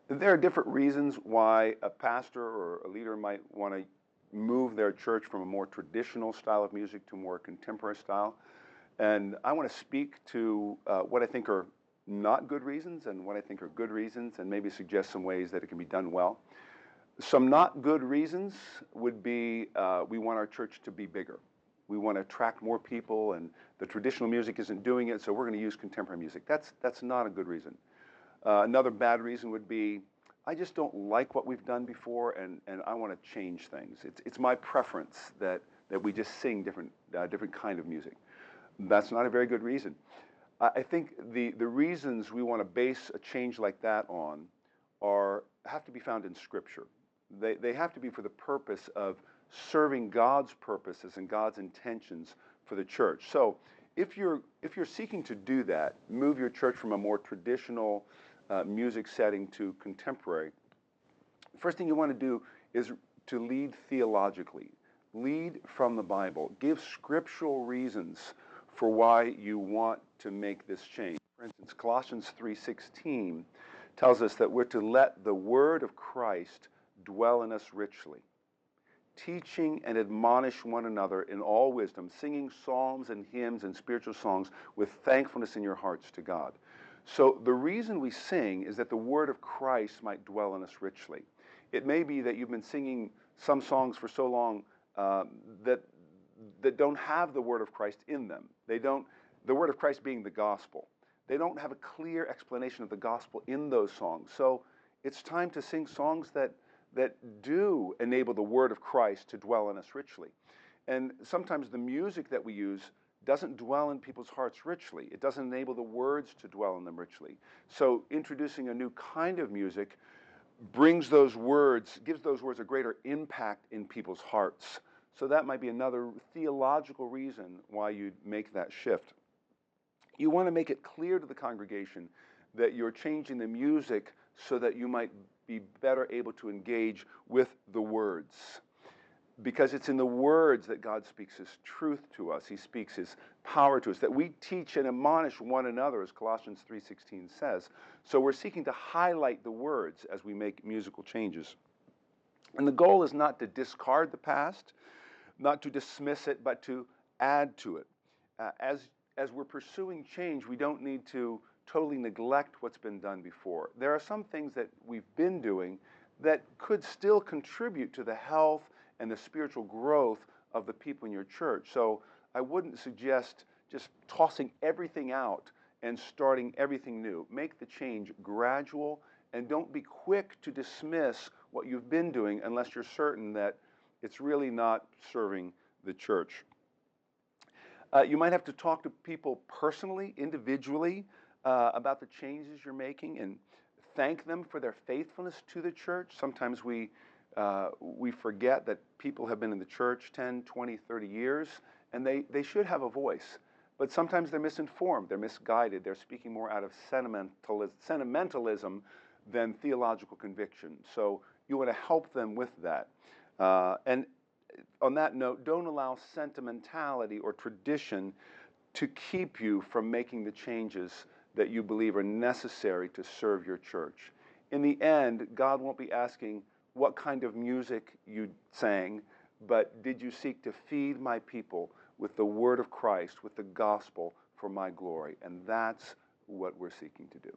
There are different reasons why a pastor or a leader might want to move their church from a more traditional style of music to a more contemporary style. And I want to speak to what I think are not good reasons and what I think are good reasons, and maybe suggest some ways that it can be done well. Some not good reasons would be we want our church to be bigger. We want to attract more people, and the traditional music isn't doing it, so we're going to use contemporary music. That's not a good reason. Another bad reason would be, I just don't like what we've done before, and I want to change things. It's my preference that we just sing different kind of music. That's not a very good reason. I think the reasons we want to base a change like that on have to be found in Scripture. They have to be for the purpose of serving God's purposes and God's intentions for the church. So if you're seeking to do that, move your church from a more traditional music setting to contemporary, the first thing you want to do is to lead theologically. Lead from the Bible. Give scriptural reasons for why you want to make this change. For instance, Colossians 3:16 tells us that we're to let the word of Christ dwell in us richly, teaching and admonish one another in all wisdom, singing psalms and hymns and spiritual songs with thankfulness in your hearts to God. So the reason we sing is that the word of Christ might dwell in us richly. It may be that you've been singing some songs for so long that don't have the word of Christ in them. The word of Christ being the gospel. They don't have a clear explanation of the gospel in those songs. So it's time to sing songs that do enable the word of Christ to dwell in us richly. And sometimes the music that we use doesn't dwell in people's hearts richly. It doesn't enable the words to dwell in them richly. So introducing a new kind of music gives those words a greater impact in people's hearts. So that might be another theological reason why you'd make that shift. You want to make it clear to the congregation that you're changing the music so that you might be better able to engage with the words. Because it's in the words that God speaks His truth to us. He speaks His power to us, that we teach and admonish one another, as Colossians 3:16 says. So we're seeking to highlight the words as we make musical changes. And the goal is not to discard the past, not to dismiss it, but to add to it. As we're pursuing change, we don't need to totally neglect what's been done before. There are some things that we've been doing that could still contribute to the health and the spiritual growth of the people in your church. So I wouldn't suggest just tossing everything out and starting everything new. Make the change gradual, and don't be quick to dismiss what you've been doing unless you're certain that it's really not serving the church. You might have to talk to people personally, individually, about the changes you're making, and thank them for their faithfulness to the church. Sometimes we forget that people have been in the church 10, 20, 30 years, and they should have a voice. But sometimes they're misinformed, they're misguided, they're speaking more out of sentimentalism than theological conviction. So you want to help them with that. And on that note, don't allow sentimentality or tradition to keep you from making the changes that you believe are necessary to serve your church. In the end, God won't be asking what kind of music you sang, but did you seek to feed my people with the word of Christ, with the gospel for my glory? And that's what we're seeking to do.